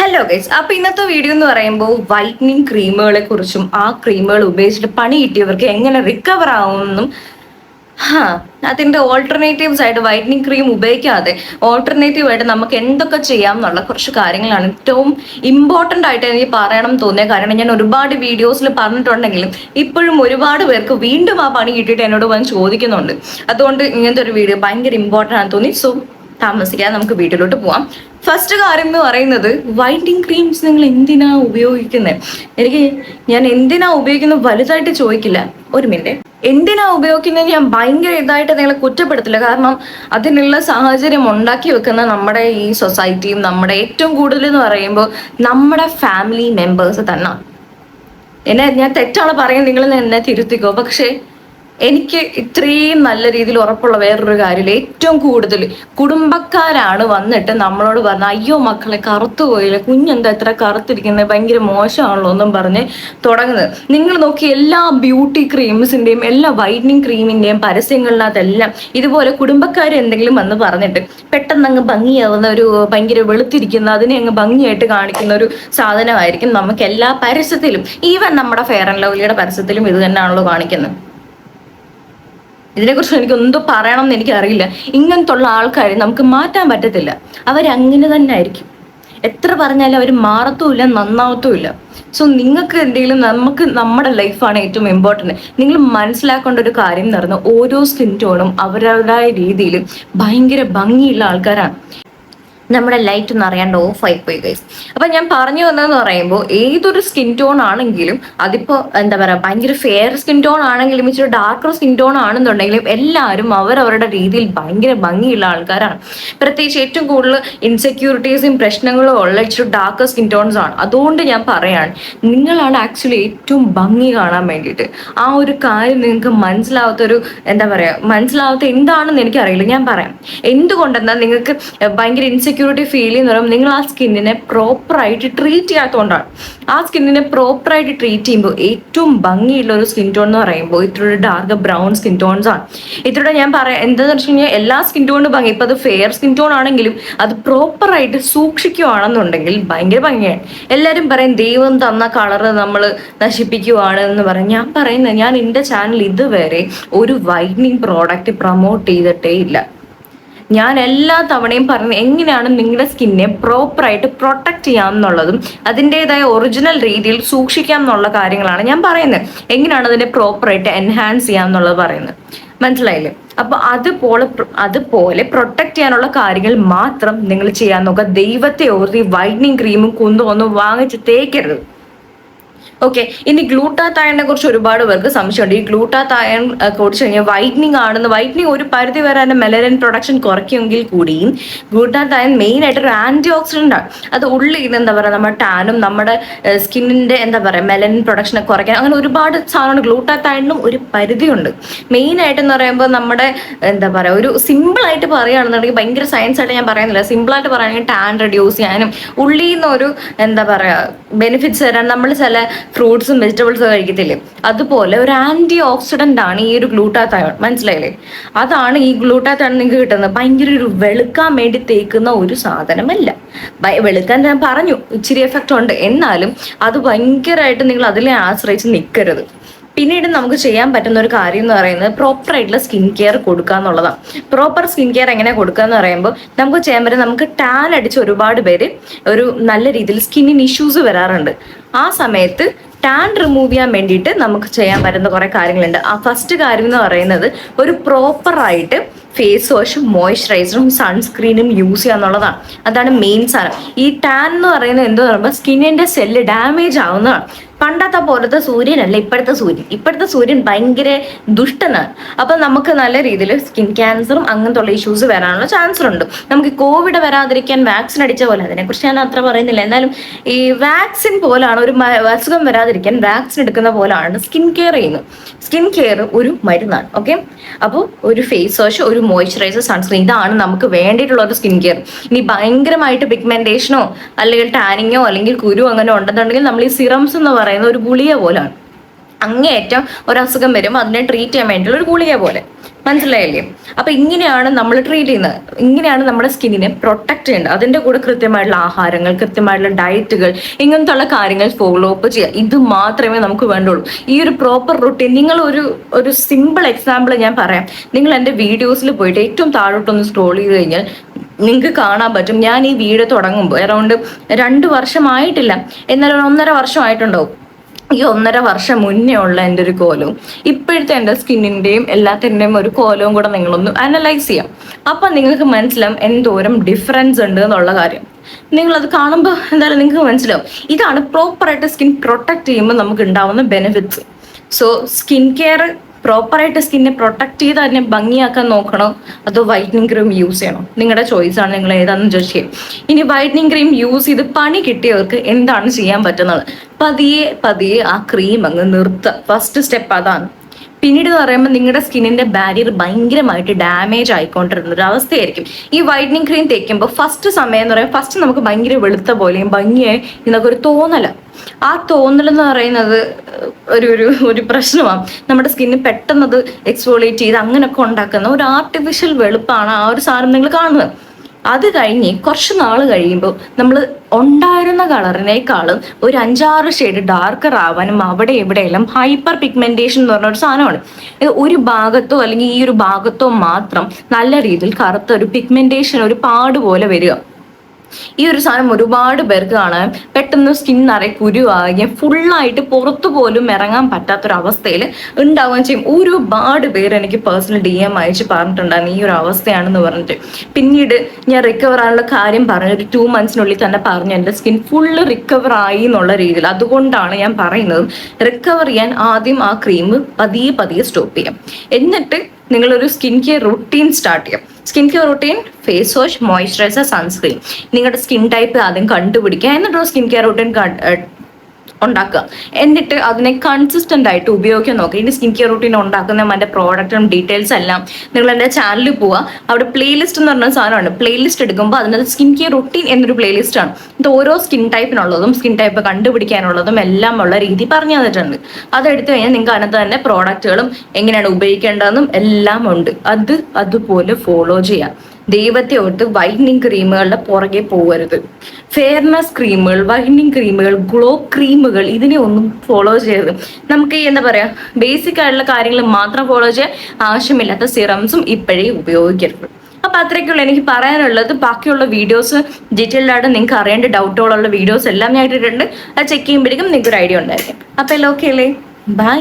Hello guys, അപ്പൊ ഇന്നത്തെ video എന്ന് പറയുമ്പോൾ വൈറ്റനിങ് ക്രീമുകളെ കുറിച്ചും ആ ക്രീമുകൾ ഉപയോഗിച്ചിട്ട് പണി കിട്ടിയവർക്ക് എങ്ങനെ റിക്കവർ ആവുമെന്നും അതിന്റെ ഓൾട്ടർനേറ്റീവ്സ് ആയിട്ട് വൈറ്റനിങ് ക്രീം ഉപയോഗിക്കാതെ ഓൾട്ടർനേറ്റീവ് ആയിട്ട് നമുക്ക് എന്തൊക്കെ ചെയ്യാം എന്നുള്ള കുറച്ച് കാര്യങ്ങളാണ് ഏറ്റവും ഇമ്പോർട്ടന്റ് ആയിട്ട് എനിക്ക് പറയണം തോന്നിയ കാരണം. ഞാൻ ഒരുപാട് വീഡിയോസിൽ പറഞ്ഞിട്ടുണ്ടെങ്കിലും ഇപ്പോഴും ഒരുപാട് പേർക്ക് വീണ്ടും ആ പണി കിട്ടിയിട്ട് എന്നോട് വന്ന് ചോദിക്കുന്നുണ്ട്. അതുകൊണ്ട് ഇങ്ങനത്തെ ഒരു വീഡിയോ ഭയങ്കര ഇമ്പോർട്ടൻ്റ് ആണെന്ന് തോന്നി. സോ താമസിക്കാതെ നമുക്ക് വീട്ടിലോട്ട് പോവാം. ഫസ്റ്റ് കാര്യം എന്ന് പറയുന്നത്, വൈറ്റനിങ് ക്രീംസ് നിങ്ങൾ എന്തിനാ ഉപയോഗിക്കുന്നത്? ഞാൻ എന്തിനാ ഉപയോഗിക്കുന്നത് വലുതായിട്ട് ചോദിക്കില്ല. ഒരു മിനിറ്റ്. എന്തിനാ ഉപയോഗിക്കുന്നത് ഞാൻ ഭയങ്കര ഇതായിട്ട് നിങ്ങളെ കുറ്റപ്പെടുത്തില്ല. കാരണം അതിനുള്ള സാഹചര്യം ഉണ്ടാക്കി വെക്കുന്ന നമ്മുടെ ഈ സൊസൈറ്റിയും നമ്മുടെ ഏറ്റവും കൂടുതൽ എന്ന് പറയുമ്പോൾ നമ്മുടെ ഫാമിലി മെമ്പേഴ്സ് തന്നെ. ഞാൻ തെറ്റാണ് പറയുന്നത്, നിങ്ങൾ എന്നെ തിരുത്തിക്കോ. പക്ഷേ എനിക്ക് ഇത്രയും നല്ല രീതിയിൽ ഉറപ്പുള്ള വേറൊരു കാര്യമില്ല. ഏറ്റവും കൂടുതൽ കുടുംബക്കാരാണ് വന്നിട്ട് നമ്മളോട് പറഞ്ഞ, അയ്യോ മക്കളെ കറുത്തു പോയില്ല, കുഞ്ഞെന്താ ഇത്ര കറുത്തിരിക്കുന്നത്, ഭയങ്കര മോശമാണല്ലോ എന്നും പറഞ്ഞ് തുടങ്ങുന്നത്. നിങ്ങൾ നോക്കി എല്ലാ ബ്യൂട്ടി ക്രീംസിന്റെയും എല്ലാ വൈറ്റനിങ് ക്രീമിന്റെയും പരസ്യങ്ങളിനകത്തെല്ലാം ഇതുപോലെ കുടുംബക്കാർ എന്തെങ്കിലും വന്ന് പറഞ്ഞിട്ട് പെട്ടെന്ന് അങ്ങ് ഭംഗിയാവുന്ന ഒരു ഭയങ്കര വെളുത്തിരിക്കുന്ന അതിനെ അങ്ങ് ഭംഗിയായിട്ട് കാണിക്കുന്ന ഒരു സാധനമായിരിക്കും നമുക്ക് എല്ലാ പരസ്യത്തിലും. ഈവൻ നമ്മുടെ ഫെയർ ആൻഡ് ലവ്ലിയുടെ പരസ്യത്തിലും ഇത് തന്നെയാണല്ലോ കാണിക്കുന്നത്. ഇതിനെക്കുറിച്ച് എനിക്ക് എന്തോ പറയണം എന്ന് എനിക്കറിയില്ല. ഇങ്ങനത്തുള്ള ആൾക്കാരെ നമുക്ക് മാറ്റാൻ പറ്റത്തില്ല. അവരങ്ങനെ തന്നെ ആയിരിക്കും. എത്ര പറഞ്ഞാലും അവർ മാറത്തുമില്ല, നന്നാവത്തുമില്ല. സോ നിങ്ങൾക്ക് എന്തെങ്കിലും, നമുക്ക് നമ്മുടെ ലൈഫാണ് ഏറ്റവും ഇമ്പോർട്ടൻറ്റ്. നിങ്ങൾ മനസ്സിലാക്കേണ്ട ഒരു കാര്യം എന്ന് പറഞ്ഞാൽ, ഓരോ സ്കിൻ ടോണും അവരുടേതായ രീതിയിൽ ഭയങ്കര ഭംഗിയുള്ള ആൾക്കാരാണ്. നമ്മുടെ ലൈറ്റ് ഒന്ന് അറിയാണ്ട് ഓഫായി പോയി ഗൈസ്. അപ്പൊ ഞാൻ പറഞ്ഞു വന്നതെന്ന് പറയുമ്പോൾ, ഏതൊരു സ്കിൻ ടോൺ ആണെങ്കിലും, അതിപ്പോ എന്താ പറയാ ഭയങ്കര ഫെയർ സ്കിൻ ടോൺ ആണെങ്കിലും ഇച്ചിരി ഡാർക്കർ സ്കിൻ ടോൺ ആണെന്നുണ്ടെങ്കിലും എല്ലാവരും അവരവരുടെ രീതിയിൽ ഭയങ്കര ഭംഗിയുള്ള ആൾക്കാരാണ്. പ്രത്യേകിച്ച് ഏറ്റവും കൂടുതൽ ഇൻസെക്യൂരിറ്റീസും പ്രശ്നങ്ങളും ഉള്ള ഇച്ചിരി ഡാർക്കർ സ്കിൻ ടോൺസ് ആണ്. അതുകൊണ്ട് ഞാൻ പറയാണ്, നിങ്ങളാണ് ആക്ച്വലി ഏറ്റവും ഭംഗി കാണാൻ വേണ്ടിയിട്ട്. ആ ഒരു കാര്യം നിങ്ങൾക്ക് മനസ്സിലാവാത്ത എന്താണെന്ന് എനിക്കറിയില്ല. ഞാൻ പറയാം എന്തുകൊണ്ടെന്നാൽ, നിങ്ങൾക്ക് ഭയങ്കര ഇൻസെക്യൂരിറ്റി ഫീൽ ചെയ്യുന്ന പറയുമ്പോൾ നിങ്ങൾ ആ സ്കിന്നിനെ പ്രോപ്പറായിട്ട് ട്രീറ്റ് ചെയ്യാത്തതുകൊണ്ടാണ്. ആ സ്കിന്നിനെ പ്രോപ്പറായിട്ട് ട്രീറ്റ് ചെയ്യുമ്പോൾ ഏറ്റവും ഭംഗിയുള്ള ഒരു സ്കിൻ ടോൺ എന്ന് പറയുമ്പോൾ ഇത്രയുടെ ഡാർക്ക് ബ്രൗൺ സ്കിൻ ടോൺസ് ആണ്. ഇത്രയുടെ ഞാൻ പറയാം എന്താണെന്ന് വെച്ച് കഴിഞ്ഞാൽ, എല്ലാ സ്കിൻ ടോണും ഭംഗി. ഇപ്പം അത് ഫെയർ സ്കിൻ ടോൺ ആണെങ്കിലും അത് പ്രോപ്പറായിട്ട് സൂക്ഷിക്കുകയാണെന്നുണ്ടെങ്കിൽ ഭയങ്കര ഭംഗിയാണ്. എല്ലാവരും പറയും ദൈവം തന്ന കളറ് നമ്മൾ നശിപ്പിക്കുവാണ് എന്ന് പറയും. ഞാൻ പറയുന്നത്, ഞാൻ എൻ്റെ ചാനൽ ഇതുവരെ ഒരു വൈറ്റനിങ് പ്രോഡക്റ്റ് പ്രൊമോട്ട് ചെയ്തിട്ടേ ഇല്ല. ഞാൻ എല്ലാ തവണയും പറഞ്ഞ് എങ്ങനെയാണ് നിങ്ങളുടെ സ്കിന്നെ പ്രോപ്പറായിട്ട് പ്രൊട്ടക്ട് ചെയ്യാം എന്നുള്ളതും അതിൻ്റെതായ ഒറിജിനൽ രീതിയിൽ സൂക്ഷിക്കാം എന്നുള്ള കാര്യങ്ങളാണ് ഞാൻ പറയുന്നത്. എങ്ങനെയാണ് അതിനെ പ്രോപ്പറായിട്ട് എൻഹാൻസ് ചെയ്യാം എന്നുള്ളത് പറയുന്നത്. മനസ്സിലായില്ലേ? അപ്പൊ അതുപോലെ പ്രൊട്ടക്ട് ചെയ്യാനുള്ള കാര്യങ്ങൾ മാത്രം നിങ്ങൾ ചെയ്യാൻ നോക്കുക. ദൈവത്തെ ഓർത്തി വൈറ്റനിങ് ക്രീമും ഒന്നും വാങ്ങിച്ച് തേക്കരുത്. ഓക്കെ. ഇനി ഗ്ലൂട്ടാത്തയണിനെ കുറിച്ച് ഒരുപാട് പേർക്ക് സംശയമുണ്ട്. ഈ ഗ്ലൂട്ടാത്തയൺ കുറിച്ച് കഴിഞ്ഞാൽ വൈറ്റനിങ് ഒരു പരിധി വരെ തന്നെ മെലനിൻ പ്രൊഡക്ഷൻ കുറയ്ക്കുമെങ്കിൽ കൂടിയും ഗ്ലൂട്ടാത്തയൺ മെയിൻ ആയിട്ട് ഒരു ആന്റി ഓക്സിഡന്റ് ആണ്. അത് ഉള്ളിൽ എന്താ പറയുക, നമ്മുടെ ടാനും നമ്മുടെ സ്കിന്നിന്റെ മെലനിൻ പ്രൊഡക്ഷനെ കുറയ്ക്കാൻ അങ്ങനെ ഒരുപാട് സാധനമാണ്. ഗ്ലൂട്ടാത്തയണിനും ഒരു പരിധിയുണ്ട്. മെയിൻ ആയിട്ട് എന്ന് പറയുമ്പോൾ നമ്മുടെ ഒരു സിമ്പിൾ ആയിട്ട് പറയുകയാണെന്നുണ്ടെങ്കിൽ, ഭയങ്കര സയൻസ് ആയിട്ട് ഞാൻ പറയുന്നില്ല, സിമ്പിൾ ആയിട്ട് പറയുകയാണെങ്കിൽ ടാൻ റെഡ്യൂസ് ചെയ്യാനും ഉള്ളിൽ നിന്ന് ഒരു ബെനിഫിറ്റ്സ് തരാൻ നമ്മൾ ചില ഫ്രൂട്ട്സും വെജിറ്റബിൾസും കഴിക്കത്തില്ലേ, അതുപോലെ ഒരു ആന്റി ഓക്സിഡന്റ് ആണ് ഈ ഒരു ഗ്ലൂട്ടാത്തയോൺ. മനസ്സിലായില്ലേ? അതാണ് ഈ ഗ്ലൂട്ടാത്തയോൺ നിങ്ങൾക്ക് കിട്ടുന്നത്. ഭയങ്കര ഒരു വെളുക്കാൻ വേണ്ടി തേക്കുന്ന ഒരു സാധനമല്ല. വെളുക്കാൻ ഞാൻ പറഞ്ഞു ഇച്ചിരി എഫക്റ്റ് ഉണ്ട്, എന്നാലും അത് ഭയങ്കരമായിട്ട് നിങ്ങൾ അതിനെ ആശ്രയിച്ച് നിൽക്കരുത്. പിന്നീട് നമുക്ക് ചെയ്യാൻ പറ്റുന്ന ഒരു കാര്യം എന്ന് പറയുന്നത്, പ്രോപ്പർ ആയിട്ടുള്ള സ്കിൻ കെയർ കൊടുക്കുക എന്നുള്ളതാണ്. പ്രോപ്പർ സ്കിൻ കെയർ എങ്ങനെ കൊടുക്കുക എന്ന് പറയുമ്പോൾ, നമുക്ക് ചെയ്യാൻ പറ്റും, നമുക്ക് ടാൻ അടിച്ച് ഒരുപാട് പേര് ഒരു നല്ല രീതിയിൽ സ്കിന്നിന് ഇഷ്യൂസ് വരാറുണ്ട്. ആ സമയത്ത് ടാൻ റിമൂവ് ചെയ്യാൻ വേണ്ടിയിട്ട് നമുക്ക് ചെയ്യാൻ പറ്റുന്ന കുറേ കാര്യങ്ങളുണ്ട്. ആ ഫസ്റ്റ് കാര്യം എന്ന് പറയുന്നത്, ഒരു പ്രോപ്പറായിട്ട് ഫേസ് വാഷും മോയ്സ്ചറൈസറും സൺസ്ക്രീനും യൂസ് ചെയ്യുക എന്നുള്ളതാണ്. അതാണ് മെയിൻ സാധനം. ഈ ടാൻ എന്ന് പറയുന്നത് എന്താ പറയുമ്പോൾ, സ്കിന്നിന്റെ സെല്ല് ഡാമേജ് ആവുന്നതാണ്. പണ്ടത്തെ പോലത്തെ സൂര്യനല്ല ഇപ്പോഴത്തെ സൂര്യൻ ഭയങ്കര ദുഷ്ടനാണ്. അപ്പൊ നമുക്ക് നല്ല രീതിയിൽ സ്കിൻ ക്യാൻസറും അങ്ങനത്തെ ഇഷ്യൂസ് വരാനുള്ള ചാൻസ് ഉണ്ട്. നമുക്ക് കോവിഡ് വരാതിരിക്കാൻ വാക്സിൻ അടിച്ച പോലെ, അതിനെക്കുറിച്ച് ഞാൻ അത്ര പറയുന്നില്ല, എന്നാലും ഈ വാക്സിൻ പോലാണ്, ഒരു അസുഖം വരാതിരിക്കാൻ വാക്സിൻ എടുക്കുന്ന പോലാണ് സ്കിൻ കെയർ ചെയ്യുന്നത്. സ്കിൻ കെയർ ഒരു മരുന്നാണ്. ഓക്കെ. അപ്പോൾ ഒരു ഫേസ് വാഷ്, ഒരു മോയ്സ്ചറൈസർ, സൺസ്ക്രീൻ, ഇതാണ് നമുക്ക് വേണ്ടിയിട്ടുള്ള ഒരു സ്കിൻ കെയർ. ഇനി ഭയങ്കരമായിട്ട് പിഗ്മെന്റേഷനോ അല്ലെങ്കിൽ ടാനിങ്ങോ അല്ലെങ്കിൽ കുരു അങ്ങനെ ഉണ്ടെന്നുണ്ടെങ്കിൽ നമ്മൾ ഈ സിറംസ് എന്ന് പറയുന്ന ഒരു ഗുളിക പോലാണ്. അങ്ങേയറ്റം ഒരു അസുഖം വരും അതിനെ ട്രീറ്റ് ചെയ്യാൻ വേണ്ടിയുള്ള ഒരു ഗുളിക പോലെ. മനസ്സിലായില്ലേ? അപ്പൊ ഇങ്ങനെയാണ് നമ്മൾ ട്രീറ്റ് ചെയ്യുന്നത്, ഇങ്ങനെയാണ് നമ്മുടെ സ്കിന്നിനെ പ്രൊട്ടക്ട് ചെയ്യേണ്ടത്. അതിന്റെ കൂടെ കൃത്യമായിട്ടുള്ള ആഹാരങ്ങൾ, കൃത്യമായിട്ടുള്ള ഡയറ്റുകൾ, ഇങ്ങനത്തെ ഉള്ള കാര്യങ്ങൾ ഫോളോ അപ്പ് ചെയ്യുക. ഇത് മാത്രമേ നമുക്ക് വേണ്ടുള്ളൂ. ഈ ഒരു പ്രോപ്പർ റുട്ടീൻ, നിങ്ങൾ ഒരു സിമ്പിൾ എക്സാമ്പിൾ ഞാൻ പറയാം. നിങ്ങൾ എൻ്റെ വീഡിയോസിൽ പോയിട്ട് ഏറ്റവും താഴോട്ടൊന്ന് സ്ക്രോൾ ചെയ്ത് കഴിഞ്ഞാൽ നിങ്ങൾക്ക് കാണാൻ പറ്റും. ഞാൻ ഈ വീഡിയോ തുടങ്ങുമ്പോൾ അറൗണ്ട് 2 വർഷമായിട്ടില്ല, എന്നാലും 1.5 വർഷമായിട്ടുണ്ടാവും. ഈ 1.5 വർഷം മുന്നേ ഉള്ള എൻ്റെ ഒരു കോലവും ഇപ്പോഴത്തെ എൻ്റെ സ്കിന്നിൻ്റെയും എല്ലാത്തിൻ്റെയും ഒരു കോലവും കൂടെ നിങ്ങളൊന്ന് അനലൈസ് ചെയ്യാം. അപ്പം നിങ്ങൾക്ക് മനസ്സിലാവും എന്തോരം ഡിഫറൻസ് ഉണ്ട് എന്നുള്ള കാര്യം. നിങ്ങളത് കാണുമ്പോൾ എന്തായാലും നിങ്ങൾക്ക് മനസ്സിലാവും. ഇതാണ് പ്രോപ്പറായിട്ട് സ്കിൻ പ്രൊട്ടക്ട് ചെയ്യുമ്പോൾ നമുക്ക് ഉണ്ടാവുന്ന ബെനിഫിറ്റ്സ്. സോ സ്കിൻ കെയർ പ്രോപ്പറായിട്ട് സ്കിന്നെ പ്രൊട്ടക്ട് ചെയ്ത് അതിനെ ഭംഗിയാക്കാൻ നോക്കണോ അതോ വൈറ്റനിങ് ക്രീം യൂസ് ചെയ്യണോ? നിങ്ങളുടെ ചോയ്സാണ്, നിങ്ങൾ ഏതാണെന്ന് ജഡ്ജ് ചെയ്യും. ഇനി വൈറ്റനിങ് ക്രീം യൂസ് ചെയ്ത് പണി കിട്ടിയവർക്ക് എന്താണ് ചെയ്യാൻ പറ്റുന്നത്? പതിയെ പതിയെ ആ ക്രീം അങ്ങ് നിർത്തുക. ഫസ്റ്റ് സ്റ്റെപ്പ് അതാണ്. പിന്നീട് എന്ന് പറയുമ്പോൾ നിങ്ങളുടെ സ്കിന്നിന്റെ ബാരിയർ ഭയങ്കരമായിട്ട് ഡാമേജ് ആയിക്കൊണ്ടിരുന്ന ഒരു അവസ്ഥയായിരിക്കും. ഈ വൈറ്റനിങ് ക്രീം തേക്കുമ്പോൾ ഫസ്റ്റ് സമയം എന്ന് പറയുമ്പോൾ ഫസ്റ്റ് നമുക്ക് ഭയങ്കര വെളുത്ത പോലെയും ഭംഗിയായി എന്നൊക്കെ ഒരു തോന്നല. ആ തോന്നലെന്ന് പറയുന്നത് ഒരു പ്രശ്നമാണ്. നമ്മുടെ സ്കിന്നിന് പെട്ടെന്നത് എക്സ്ഫോളിയേറ്റ് ചെയ്ത് അങ്ങനെയൊക്കെ ഉണ്ടാക്കുന്ന ഒരു ആർട്ടിഫിഷ്യൽ വെളുപ്പാണ് ആ ഒരു സാധനം നിങ്ങൾ കാണുന്നത്. അത് കഴിഞ്ഞ് കുറച്ച് നാൾ കഴിയുമ്പോൾ നമ്മൾ ഉണ്ടായിരുന്ന കളറിനേക്കാളും ഒരു 5-6 ഷെയ്ഡ് ഡാർക്കർ ആവാനും അവിടെ എവിടെയെല്ലാം ഹൈപ്പർ പിഗ്മെന്റേഷൻ എന്ന് പറഞ്ഞ ഒരു സാധനമാണ്. ഒരു ഭാഗത്തോ അല്ലെങ്കിൽ ഈ ഒരു ഭാഗത്തോ മാത്രം നല്ല രീതിയിൽ കറുത്ത ഒരു പിഗ്മെന്റേഷൻ, ഒരു പാട് പോലെ വരിക. ഈ ഒരു സാധനം ഒരുപാട് പേർക്ക് കാണാൻ പെട്ടെന്ന് സ്കിൻ നിറയെ കുരുവാകുകയും ഫുള്ളായിട്ട് പുറത്തു പോലും ഇറങ്ങാൻ പറ്റാത്തൊരവസ്ഥയിൽ ഉണ്ടാവുകയും ചെയ്യും. ഒരുപാട് പേര് എനിക്ക് പേഴ്സണൽ DM അയച്ച് പറഞ്ഞിട്ടുണ്ടായിരുന്നു ഈ ഒരു അവസ്ഥയാണെന്ന് പറഞ്ഞിട്ട്. പിന്നീട് ഞാൻ റിക്കവർ ആയുള്ള കാര്യം പറഞ്ഞു, ഒരു 2 monthsനുള്ളിൽ തന്നെ പറഞ്ഞു എൻ്റെ സ്കിൻ ഫുള്ള് റിക്കവർ ആയി എന്നുള്ള രീതിയിൽ. അതുകൊണ്ടാണ് ഞാൻ പറയുന്നത് റിക്കവർ ചെയ്യാൻ ആദ്യം ആ ക്രീം പതിയെ പതിയെ സ്റ്റോപ്പ് ചെയ്യാം. എന്നിട്ട് നിങ്ങളൊരു സ്കിൻ കെയർ റുട്ടീൻ സ്റ്റാർട്ട് ചെയ്യാം. Skin care routine, face wash, moisturiser, sunscreen. നിങ്ങളുടെ സ്കിൻ ടൈപ്പ് ആദ്യം കണ്ടുപിടിക്കുക. എന്നിട്ട് സ്കിൻ കെയർ റുട്ടീൻ ഉണ്ടാക്കുക. എന്നിട്ട് അതിനെ കൺസിസ്റ്റന്റ് ആയിട്ട് ഉപയോഗിക്കാൻ നോക്കുക. ഇനി സ്കിൻ കെയർ റുട്ടീൻ ഉണ്ടാക്കുന്ന അതിന്റെ പ്രോഡക്റ്റും ഡീറ്റെയിൽസ് എല്ലാം നിങ്ങൾ എൻ്റെ ചാനലിൽ പോവുക. അവിടെ പ്ലേലിസ്റ്റ് എന്ന് പറഞ്ഞ സാധനമാണ്. പ്ലേലിസ്റ്റ് എടുക്കുമ്പോൾ അതിനകത്ത് സ്കിൻ കെയർ റുട്ടീൻ എന്നൊരു പ്ലേലിസ്റ്റ് ആണ്. ഇത് ഓരോ സ്കിൻ ടൈപ്പിനുള്ളതും സ്കിൻ ടൈപ്പ് കണ്ടുപിടിക്കാനുള്ളതും എല്ലാം ഉള്ള രീതി പറഞ്ഞു തന്നിട്ടുണ്ട്. അതെടുത്തു കഴിഞ്ഞാൽ നിങ്ങൾക്ക് അതിനകത്ത് തന്നെ പ്രോഡക്റ്റുകളും എങ്ങനെയാണ് ഉപയോഗിക്കേണ്ടതെന്നും എല്ലാം ഉണ്ട്. അതുപോലെ ഫോളോ ചെയ്യാം. ദൈവത്തെ ഓർത്ത് വൈറ്റനിങ് ക്രീമുകളുടെ പുറകെ പോകരുത്. ഫെയർനെസ് ക്രീമുകൾ, വൈറ്റനിങ് ക്രീമുകൾ, ഗ്ലോ ക്രീമുകൾ ഇതിനെ ഒന്നും ഫോളോ ചെയ്യരുത്. നമുക്ക് ഈ എന്താ പറയാ, ബേസിക് ആയിട്ടുള്ള കാര്യങ്ങൾ മാത്രം ഫോളോ ചെയ്യാൻ, ആവശ്യമില്ലാത്ത സിറംസും ഇപ്പോഴേ ഉപയോഗിക്കരുത്. അപ്പൊ അത്രയ്ക്കുള്ള എനിക്ക് പറയാനുള്ളത്. ബാക്കിയുള്ള വീഡിയോസ് ഡീറ്റെയിൽഡ് ആയിട്ട് നിങ്ങൾക്ക് അറിയേണ്ട ഡൗട്ടുകളുള്ള വീഡിയോസ് എല്ലാം ഞാൻ ഇട്ടിട്ടുണ്ട്. അത് ചെക്ക് ചെയ്യുമ്പോഴേക്കും നിങ്ങൾക്ക് ഒരു ഐഡിയ ഉണ്ടായിരിക്കും. അപ്പൊ എല്ലാം ഓക്കെ അല്ലേ? ബൈ.